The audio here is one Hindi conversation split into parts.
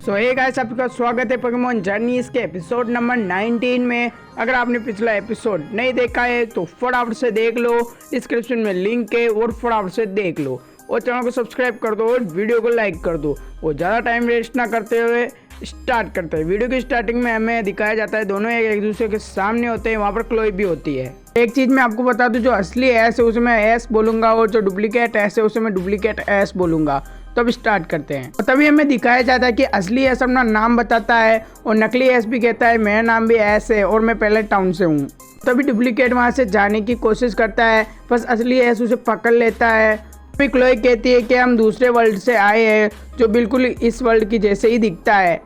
सो हे गाइस, आपका स्वागत है पोकेमॉन जर्नीज के एपिसोड नंबर 19 में। अगर आपने पिछला एपिसोड नहीं देखा है तो फटाफट से देख लो, डिस्क्रिप्शन में लिंक है और फटाफट से देख लो और चैनल को सब्सक्राइब कर दो और वीडियो को लाइक कर दो। और ज़्यादा टाइम वेस्ट ना करते हुए स्टार्ट करते हैं। वीडियो की स्टार्टिंग में हमें दिखाया जाता है दोनों एक दूसरे के सामने होते हैं, वहाँ पर क्लोई भी होती है। एक चीज़ मैं आपको बता दूं, जो असली एस है उसे मैं एस बोलूँगा और जो डुप्लीकेट एस है उसे मैं डुप्लीकेट एस बोलूँगा। तो अब स्टार्ट करते हैं। और तभी हमें दिखाया जाता है कि असली एस अपना नाम बताता है और नकली एस भी कहता है मेरा नाम भी एस है और मैं पहले टाउन से हूँ। तभी डुप्लीकेट वहाँ से जाने की कोशिश करता है, बस असली एस उसे पकड़ लेता है। तभी क्लोई कहती है कि हम दूसरे वर्ल्ड से आए हैं जो बिल्कुल इस वर्ल्ड की जैसे ही दिखता है।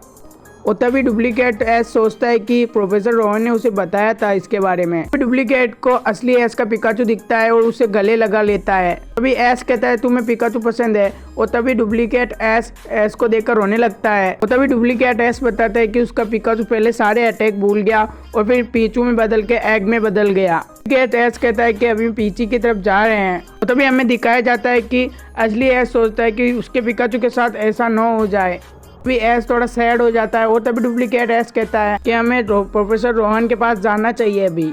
और तभी डुप्लीकेट एस सोचता है कि प्रोफेसर रोहन ने उसे बताया था इसके बारे में। डुप्लीकेट को असली एस का पिकाचू दिखता है और उसे गले लगा लेता है। तभी एस कहता है तुम्हें पिकाचू पसंद है। और तभी डुप्लीकेट एस को देखकर रोने लगता है। और तभी डुप्लीकेट एस बताता है कि उसका पिकाचू पहले सारे अटैक भूल गया और फिर पीचू में बदल के एग में बदल गया। डुप्लीकेट एस कहता है कि अभी पीची की तरफ जा रहे हैं। और तभी हमें दिखाया जाता है कि असली एस सोचता है कि उसके पिकाचू के साथ ऐसा न हो जाए। तभी एस थोड़ा सैड हो जाता है और तभी डुप्लीकेट एस कहता है कि हमें प्रोफेसर रोहन के पास जाना चाहिए अभी।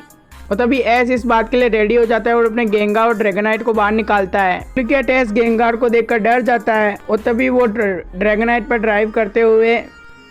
और तभी एस इस बात के लिए रेडी हो जाता है और अपने गेंगार और ड्रैगनाइट को बाहर निकालता है। डुप्लीकेट एस गेंगार को देखकर डर जाता है और तभी वो ड्रैगनाइट पर ड्राइव करते हुए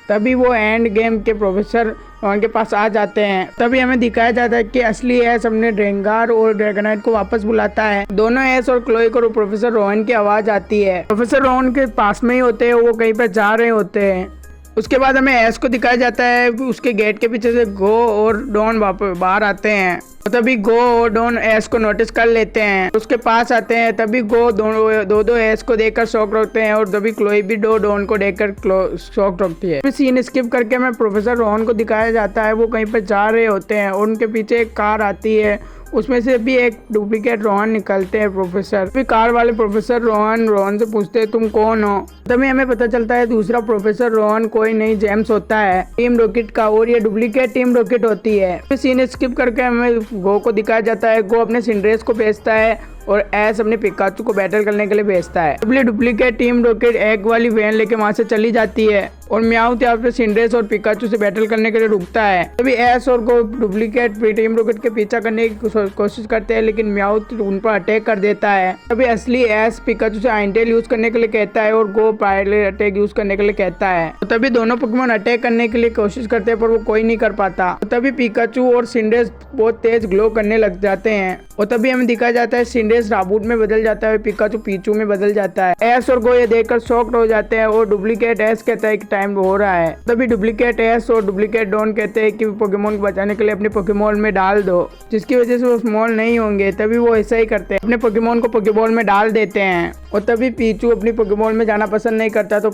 तभी वो एंड गेम के प्रोफेसर रोहन के पास आ जाते हैं। तभी हमें दिखाया जाता है कि असली एस अपने ड्रेंगार और ड्रैगनाइट को वापस बुलाता है। दोनों एस और क्लोई को प्रोफेसर रोहन की आवाज आती है। प्रोफेसर रोहन के पास में ही होते हैं, वो कहीं पर जा रहे होते हैं। उसके बाद हमें एस को दिखाया जाता है, उसके गेट के पीछे से गो और डॉन बाहर आते हैं। और तभी गो और डॉन एस को नोटिस कर लेते हैं, उसके पास आते हैं। तभी गो दो एस को देखकर शॉक रखते हैं और तभी क्लोई भी डॉन को देखकर शॉक रखती है। सीन स्किप करके हमें प्रोफेसर रोहन को दिखाया जाता है, वो कहीं पर जा रहे होते हैं और उनके पीछे एक कार आती है, उसमें से भी एक डुप्लीकेट रोहन निकलते हैं। प्रोफेसर फिर कार वाले प्रोफेसर रोहन से पूछते हैं तुम कौन हो। तभी हमें पता चलता है दूसरा प्रोफेसर रोहन कोई नहीं जेम्स होता है, टीम रॉकेट का, और ये डुप्लीकेट टीम रॉकेट होती है। फिर सीन स्किप करके हमें गो को दिखाया जाता है, गो अपने सिंड्रेस को भेजता है और एस अपने पिकाचू को बैटल करने के लिए भेजता है। डुप्लीकेट टीम रॉकेट एग वाली वैन लेके वहां से चली जाती है और म्याउथ यहाँ पे सिंड्रेस और पिकाचू से बैटल करने के लिए रुकता है। तभी एस और गो डुप्लीकेट टीम रॉकेट के पीछा करने की कोशिश करते हैं, लेकिन म्याउथ उन पर अटैक कर देता है। तभी असली एस पिकाचू से आइंटेल यूज करने के लिए कहता है और गो पायलट अटैक यूज करने के लिए कहता है। तो तभी दोनों पोकेमॉन अटैक करने के लिए कोशिश करते हैं पर वो कोई नहीं कर पाता। तो तभी पिकाचू और सिंड्रेस बहुत तेज ग्लो करने लग जाते हैं और तभी हमें दिखाया जाता है सिंड्रेस राबूट में बदल जाता है, पिकाचू पीचू में बदल जाता है। एस और गो ये देखकर शॉक्ड हो जाते हैं और डुप्लीकेट एस कहता है कि टाइम हो रहा है। तभी डुप्लीकेट एस और डुप्लीकेट डॉन कहते हैं कि पोकेमॉन को बचाने के लिए अपने पोकेमॉन में डाल दो, जिसकी वजह से वो स्मॉल नहीं होंगे। तभी वो ऐसा ही करते हैं, अपने पोकेमॉन को पोकेबॉल में डाल देते हैं। और तभी पीचू अपनी पोकेमॉन में जाना पसंद नहीं करता तो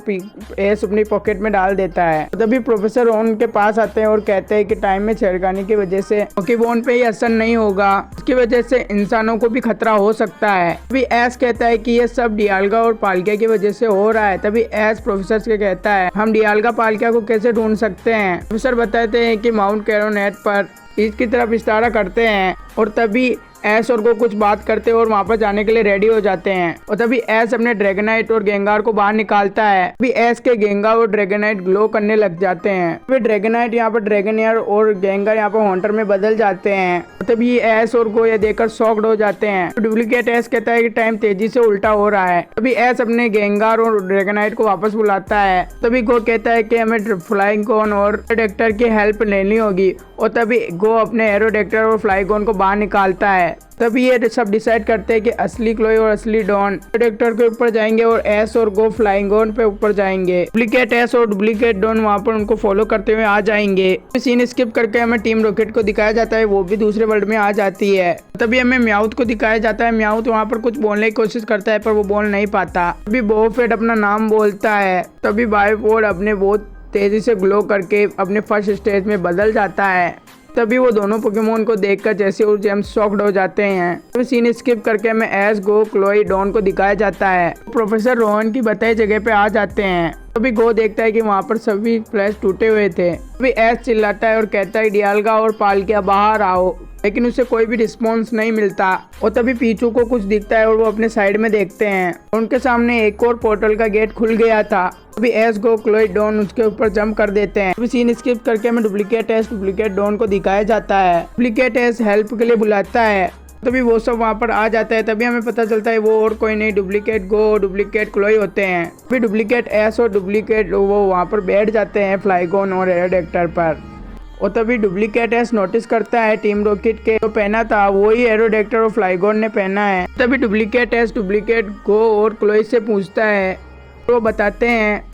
एस अपनी पॉकेट में डाल देता है। तभी प्रोफेसर रोहन के पास आते हैं और कहते हैं कि टाइम में छेड़खानी की वजह से पोकेमॉन पे ही असर नहीं होगा, इसकी वजह से इंसानों को भी खतरा हो सकता है। तभी एस कहता है कि ये सब डियाल्गा और पालकिया की वजह से हो रहा है। तभी एस प्रोफेसर से कहता है हम डियाल्गा पालकिया को कैसे ढूंढ सकते हैं। प्रोफेसर बताते हैं कि माउंट कैरोनेट पर इसकी तरफ इशारा करते हैं और तभी एस और को कुछ बात करते हैं और वहां पर जाने के लिए रेडी हो जाते हैं। और तभी एस अपने ड्रैगनाइट और गेंगार को बाहर निकालता है। तभी एस के गेंगार और ड्रैगनाइट ग्लो करने लग जाते हैं। तभी ड्रैगनाइट यहाँ पर ड्रैगनियर और गेंगार यहाँ पर हॉन्टर में बदल जाते हैं। तभी एस और को ये देखकर शॉक्ड हो जाते हैं। डुप्लीकेट एस कहता है कि टाइम तेजी से उल्टा हो रहा है। तभी एस अपने गेंगार और ड्रैगनाइट को वापस बुलाता है। तभी गो कहता है कि हमें फ्लाइंगोन और एरोडेक्टर की हेल्प लेनी होगी और तभी गो अपने एरोडेक्टर और फ्लाइंगोन को बाहर निकालता है। तभी ये सब डिसाइड करते हैं कि असली क्लोई और असली डॉन एरोडेक्टर के ऊपर जाएंगे और एस और गो फ्लाइंगोन पे ऊपर जाएंगे। डुप्लीकेट एस और डुप्लीकेट डॉन वहां पर उनको फॉलो करते हुए आ जाएंगे। सीन स्किप करके हमें टीम रॉकेट को दिखाया जाता है, वो भी दूसरे वर्ल्ड में आ जाती है। तभी हमें म्याउथ को दिखाया जाता है, म्याउथ वहाँ पर कुछ बोलने की कोशिश करता है पर वो बोल नहीं पाता। तभी बोफेट अपना नाम बोलता है। तभी बायोपोड अपने बहुत तेजी से ग्लो करके अपने फर्स्ट स्टेज में बदल जाता है। तभी वो दोनों पोकेमॉन को देखकर जैसे और जेम्स शॉक्ड हो जाते हैं। तभी सीन स्किप करके हमें एस गो क्लोई डॉन को दिखाया जाता है, प्रोफेसर रोहन की बताई जगह पे आ जाते हैं। तभी गो देखता है कि वहाँ पर सभी फ्लैश टूटे हुए थे। तभी एस चिल्लाता है और कहता है डियाल्गा और पालकिया बाहर आओ, लेकिन उसे कोई भी रिस्पॉन्स नहीं मिलता। और तभी पीचू को कुछ दिखता है और वो अपने साइड में देखते हैं, उनके सामने एक और पोर्टल का गेट खुल गया था अभी एस गो क्लोई डॉन उसके ऊपर जंप कर देते हैं। अभी सीन स्किप करके हमें डुप्लीकेट डॉन को दिखाया जाता है। डुप्लीकेट एस हेल्प के लिए बुलाता है, तभी वो सब वहाँ पर आ जाता है। तभी हमें पता चलता है वो और कोई नहीं डुप्लीकेट गो और डुप्लीकेट क्लोई होते हैं। फिर डुप्लीकेट एस और डुप्लीकेट वो वहाँ पर बैठ जाते हैं फ्लाइगोन और एरोडेक्टर पर। और तभी डुप्लीकेट एस नोटिस करता है टीम रॉकेट के जो पहना था वही एरोडेक्टर और फ्लाइगोन ने पहना है। तभी डुप्लीकेट एस डुप्लीकेट गो और क्लोई से पूछता है, वो बताते हैं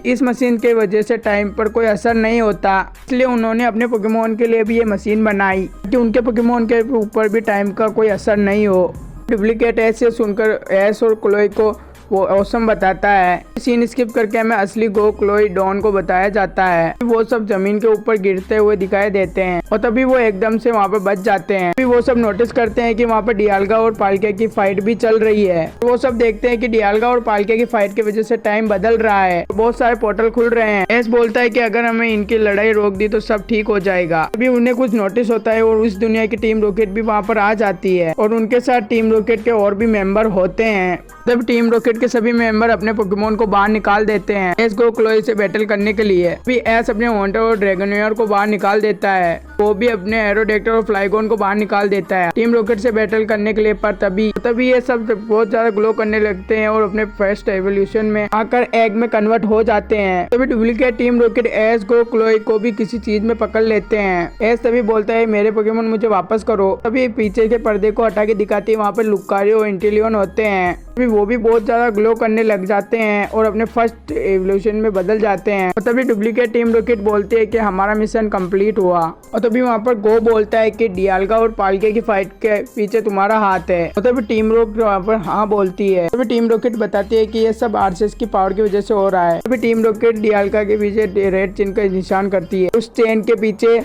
इस मशीन के वजह से टाइम पर कोई असर नहीं होता, इसलिए उन्होंने अपने पोकेमोन के लिए भी ये मशीन बनाई कि उनके पोकेमोन के ऊपर भी टाइम का कोई असर नहीं हो। डुप्लीकेट एस से सुनकर एस और क्लोई को वो औसम बताता है। सीन स्किप करके हमें असली गो क्लोई डॉन को बताया जाता है। वो सब जमीन के ऊपर गिरते हुए दिखाई देते हैं और तभी वो एकदम से वहाँ पर बच जाते हैं। वो सब नोटिस करते हैं कि वहाँ पर डियाल्गा और पाल्के की फाइट भी चल रही है। वो सब देखते हैं कि डियाल्गा और पाल्के की फाइट की वजह से टाइम बदल रहा है, बहुत सारे पोर्टल खुल रहे हैं। एस बोलता है कि अगर हमें इनकी लड़ाई रोक दी तो सब ठीक हो जाएगा। अभी उन्हें कुछ नोटिस होता है और उस दुनिया की टीम रॉकेट भी वहाँ पर आ जाती है और उनके साथ टीम रॉकेट के और भी मेंबर होते हैं। तब टीम रॉकेट के सभी मेंबर अपने पोकेमोन को बाहर निकाल देते हैं एस गो क्लोई से बैटल करने के लिए। अभी एस अपने हॉन्टर और ड्रैगनोयर को बाहर निकाल देता है, वो भी अपने एरोडेक्टर और फ्लाइगोन को बाहर निकाल देता है टीम रॉकेट से बैटल करने के लिए। पर तभी ये सब बहुत ज्यादा ग्लो करने लगते हैं और अपने फर्स्ट एवोल्यूशन में आकर एग में कन्वर्ट हो जाते हैं। तभी डुप्लीकेट टीम रॉकेट एस गो क्लोई को भी किसी चीज में पकड़ लेते हैं। एस तभी बोलता है मेरे पोकेमोन मुझे वापस करो। तभी पीछे के पर्दे को हटा के दिखाती है वहाँ पर लुकारियो और इंटेलियन होते हैं। अभी वो भी बहुत ज्यादा ग्लो करने लग जाते हैं और अपने फर्स्ट एवोल्यूशन में बदल जाते हैं। और तभी डुप्लीकेट टीम रॉकेट बोलते हैं कि हमारा मिशन कंप्लीट हुआ। और तभी वहाँ पर गो बोलता है कि डियाल्गा और पाल्के की फाइट के पीछे तुम्हारा हाथ है। और तभी टीम रॉकेट वहाँ पर हाँ बोलती है। तभी टीम रॉकेट बताती है कि ये सब आरसीएस की पावर की वजह से हो रहा है। तभी टीम रॉकेट डियाल्गा के पीछे रेड चिन्ह का निशान करती है, उस चेन के पीछे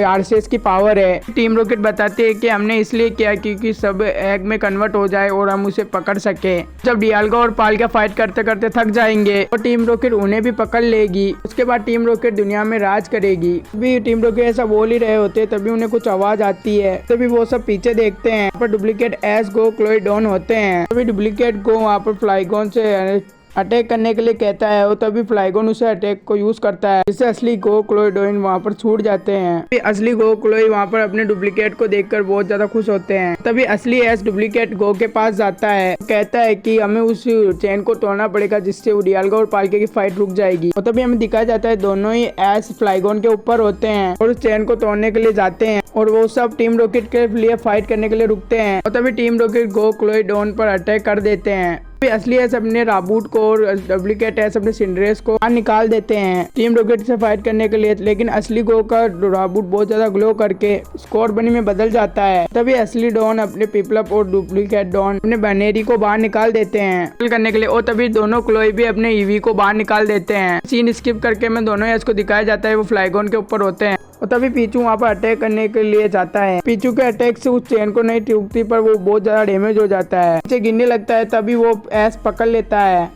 आरसीएस की पावर है। टीम रॉकेट बताते हैं कि हमने इसलिए किया क्योंकि सब एग में कन्वर्ट हो जाए और हम उसे पकड़ सके। जब डियाल्गा और पाल्का फाइट करते करते थक जाएंगे और टीम रॉकेट उन्हें भी पकड़ लेगी, उसके बाद टीम रॉकेट दुनिया में राज करेगी। तभी टीम रॉकेट ऐसा बोल ही रहे होते तभी उन्हें कुछ आवाज आती है। तभी वो सब पीछे देखते हैं, पर डुप्लीकेट एस गो क्लोई डॉन होते हैं। तभी डुप्लीकेट गो वहाँ पर फ्लाइगोन से अटैक करने के लिए कहता है और तभी फ्लाइगोन उसे अटैक को यूज करता है, जिससे असली गो क्लोई डॉन वहाँ पर छूट जाते हैं। असली गो क्लोई वहाँ पर अपने डुप्लीकेट को देखकर बहुत ज्यादा खुश होते हैं। तभी असली एस डुप्लीकेट गो के पास जाता है, कहता है कि हमें उस चेन को तोड़ना पड़ेगा जिससे डियाल्गा और पाल्के की फाइट रुक जाएगी। और तभी हमें दिखाया जाता है दोनों ही एस फ्लाइगोन के ऊपर होते हैं और उस चेन को तोड़ने के लिए जाते हैं और वो सब टीम रॉकेट के लिए फाइट करने के लिए रुकते हैं। और तभी टीम रॉकेट गो क्लोई डॉन पर अटैक कर देते हैं। असली एस अपने राबूट को और डुप्लीकेट एस अपने सिंड्रेस को निकाल देते हैं टीम रॉकेट से फाइट करने के लिए। लेकिन असली गो का राबूट बहुत ज्यादा ग्लो करके स्कोर बनी में बदल जाता है। तभी असली डॉन अपने पिपलप और डुप्लीकेट डॉन अपने बनेरी को बाहर निकाल देते हैं करने के लिए। और तभी दोनों क्लोई भी अपने ईवी को बाहर निकाल देते हैं। सीन स्किप करके में दोनों एस को दिखाया जाता है वो फ्लाइगोन के ऊपर होते हैं। और तभी पीछू वहाँ पर अटैक करने के लिए जाता है। पीछू के अटैक से उस चेन को नहीं टूटती पर वो बहुत ज्यादा डैमेज हो जाता है, नीचे गिरने लगता है। तभी वो एस पकड़ लेता है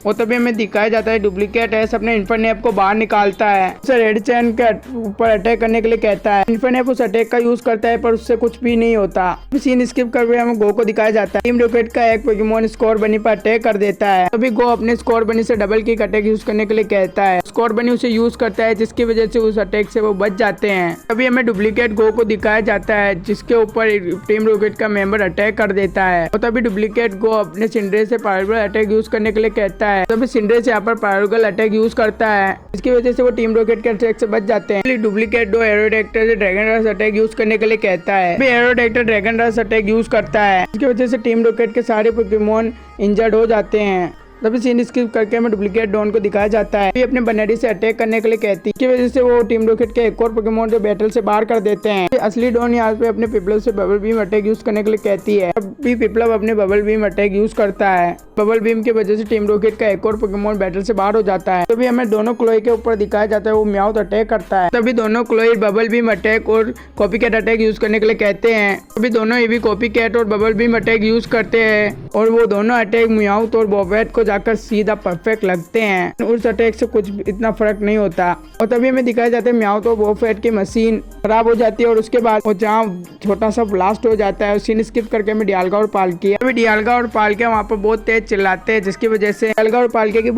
और तभी हमें दिखाया जाता है डुप्लीकेट एस अपने इन्फरनेप को बाहर निकालता है, उसे रेड चैन के ऊपर अटैक करने के लिए कहता है। इन्फरनेप उस अटैक का यूज करता है पर उससे कुछ भी नहीं होता। सीन स्किप करके हमें गो को दिखाया जाता है। टीम रॉकेट का एक पोकेमोन स्कोर बनी पर अटैक कर देता है। तभी गो अपने स्कोर बनी से डबल किक अटैक यूज करने के लिए कहता है। स्कोर बनी उसे यूज करता है जिसकी वजह से उस अटैक से वो बच जाते हैं। तभी हमें डुप्लीकेट गो को दिखाया जाता है जिसके ऊपर टीम रॉकेट का मेंबर अटैक कर देता है। और तभी डुप्लीकेट गो अपने सिंड्रेस से पावरफुल अटैक यूज करने के लिए कहता है। तभी सिंड्रेस यहाँ पर पायरोगल अटैक यूज करता है, इसकी वजह से वो टीम रॉकेट के अटैक से बच जाते हैं। डुप्लीकेट दो एरोडेक्टर से ड्रैगन रश अटैक यूज करने के लिए कहता है। एरोडेक्टर ड्रैगन रश अटैक यूज करता है, इसकी वजह से टीम रॉकेट के सारे पोकेमोन इंजर्ड हो जाते हैं। तभी सीन स्किप करके हमें डुप्लीकेट डॉन को दिखाया जाता है। ये अपने बनेरी से अटैक करने के लिए कहती है, इसकी वजह से वो टीम रॉकेट के एक और पोकेमोन जो बैटल से बाहर कर देते हैं। असली डॉन यहाँ पे अपने पिपलप से बबल बीम अटैक यूज करने के लिए कहती है। अभी पिपलप अपने बबल बीम अटैक यूज करता है। बबल बीम की वजह से टीम रॉकेट का एक और पोकेमोन बैटल से बाहर हो जाता है। तभी हमें दोनों क्लोई के ऊपर दिखाया जाता है वो म्याउथ अटैक करता है। तभी दोनों क्लोई बबल बीम अटैक और कॉपी कैट अटैक यूज करने के लिए कहते हैं। तभी दोनों भी कॉपी कैट और बबल बीम अटैक यूज करते हैं और वो दोनों अटैक म्याउथ और बॉबेट को जाकर सीधा परफेक्ट लगते हैं। उस अटैक से कुछ इतना फर्क नहीं होता। और तभी हमें दिखाया जाता है म्याओ तो बॉबा फेट की मशीन खराब हो जाती है और उसके बाद वो जहाँ छोटा सा ब्लास्ट हो जाता है, सीन स्किप करके हमें डियालगा और पाल्किया, अभी डियालगा और पाल्किया वहाँ पर बहुत तेज चिल्लाते हैं, जिसकी वजह से डियालगा और पाल्किया की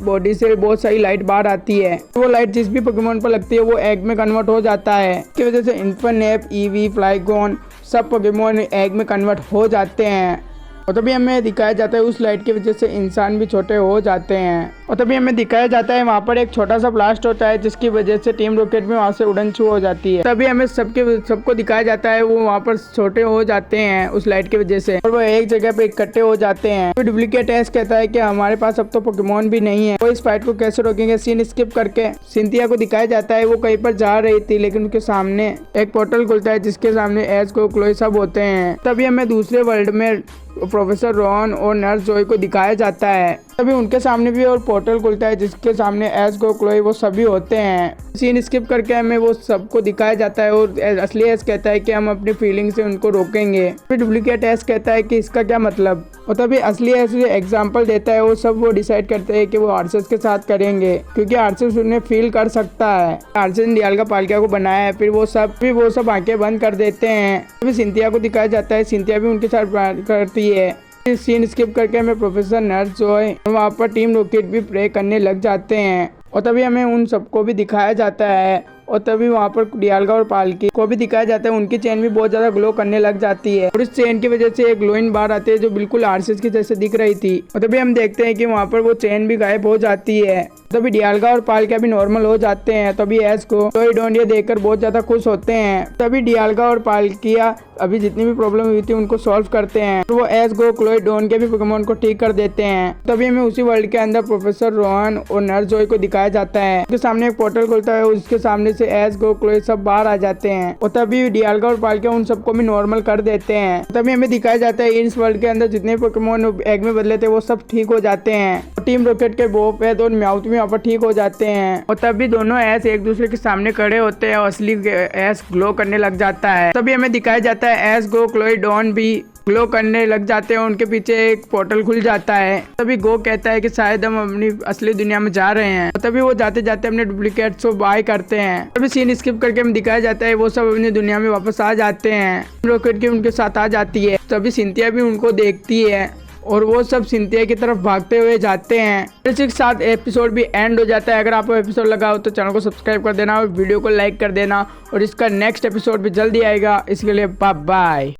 बॉडी से बहुत सारी लाइट बाहर आती है। वो लाइट जिस भी पोकेमोन पर लगती है वो एग में कन्वर्ट हो जाता है। इसकी वजह से इन्फर्नेप, ईवी, फ्लाइगोन सब पोकेमोन एग में कन्वर्ट हो जाते हैं। और तभी हमें दिखाया जाता है उस लाइट की वजह से इंसान भी छोटे हो जाते हैं। और तभी हमें दिखाया जाता है वहाँ पर एक छोटा सा ब्लास्ट होता है, जिसकी वजह से टीम रॉकेट में वहाँ से उड़न छू हो जाती है। तभी हमें सबको दिखाया जाता है वो वहाँ पर छोटे हो जाते हैं उस लाइट की वजह से, और वो एक जगह पे इकट्ठे हो जाते हैं। तो डुप्लीकेट एस कहता है कि हमारे पास अब तो पोकेमोन भी नहीं है, वो इस फाइट को कैसे रोकेंगे। सीन स्किप करके सिंथिया को दिखाया जाता है वो कहीं पर जा रही थी, लेकिन उनके सामने एक पोर्टल खुलता है जिसके सामने एस को क्लोई सब होते हैं। तभी हमें दूसरे वर्ल्ड में प्रोफेसर रॉन और नर्स जोई को दिखाया जाता है। तभी उनके सामने भी और पोर्टल खुलता है जिसके सामने एस गो क्लोई वो सभी होते हैं। सीन स्किप करके हमें वो सबको दिखाया जाता है और असली एस कहता है कि हम अपनी फीलिंग से उनको रोकेंगे। फिर डुप्लीकेट एस कहता है कि इसका क्या मतलब। और तभी असली एस एग्जाम्पल देता है, वो सब वो डिसाइड करते हैं कि वो आर्सेस के साथ करेंगे क्योंकि आर्सेस उन्हें फील कर सकता है। आर्सेस ने डियालगा पाल्किया को बनाया है। फिर वो सब आंखें बंद कर देते हैं। तभी सिंथिया को दिखाया जाता है, सिंथिया भी उनके साथ करती है। सीन स्किप करके हमें प्रोफेसर नर्स जोय वहाँ पर टीम रॉकेट भी प्रे करने लग जाते हैं। और तभी हमें उन सबको भी दिखाया जाता है। और तभी वहाँ पर डियालगा और पाल्की को भी दिखाया जाता है, उनकी चेन भी बहुत ज्यादा ग्लो करने लग जाती है और इस चेन की वजह से एक ग्लोइंग बार आती है जो बिल्कुल आर्सेस की जैसे दिख रही थी। और तभी हम देखते हैं कि वहाँ पर वो चेन भी गायब हो जाती है। तभी डियालगा और पाल्किया भी नॉर्मल हो जाते हैं। तभी एस को डोंडिया देखकर बहुत ज्यादा खुश होते हैं। तभी डियालगा और पाल्किया अभी जितनी भी प्रॉब्लम हुई थी उनको सॉल्व करते हैं तो वो एस गो क्लोई डॉन के भी पोकेमोन को ठीक कर देते हैं। तभी हमें उसी वर्ल्ड के अंदर प्रोफेसर रोहन और नर्स जोई को दिखाया जाता है। उसके सामने एक पोर्टल खुलता है, उसके सामने से एस गो क्लोई सब बाहर आ जाते हैं। और तभी डियालगा और पाल्किया उन सबको भी नॉर्मल कर देते हैं। तभी हमें दिखाया जाता है इस वर्ल्ड के अंदर जितने पोकेमोन एग में बदले थे वो सब ठीक हो जाते हैं। टीम रॉकेट के बॉब पेथ और म्याउथ भी यहाँ पर ठीक हो जाते हैं। और तभी दोनों एस एक दूसरे के सामने खड़े होते हैं और असली एस ग्लो करने लग जाता है। तभी हमें दिखाया जाता है एस गो क्लोई डॉन भी ग्लो करने लग जाते हैं। उनके पीछे एक पोर्टल खुल जाता है। तभी गो कहता है कि शायद हम अपनी असली दुनिया में जा रहे हैं। तभी वो जाते जाते अपने डुप्लीकेट्स को बाय करते हैं। तभी सीन स्किप करके हमें दिखाया जाता है वो सब अपनी दुनिया में वापस आ जाते हैं। रॉकेट की उनके साथ आ जाती है। तभी सिंथिया भी उनको देखती है और वो सब सिंथिया की तरफ भागते हुए जाते हैं। इसी के साथ एपिसोड भी एंड हो जाता है। अगर आपको एपिसोड लगा हो तो चैनल को सब्सक्राइब कर देना और वीडियो को लाइक कर देना और इसका नेक्स्ट एपिसोड भी जल्दी आएगा। इसके लिए बाय बाय।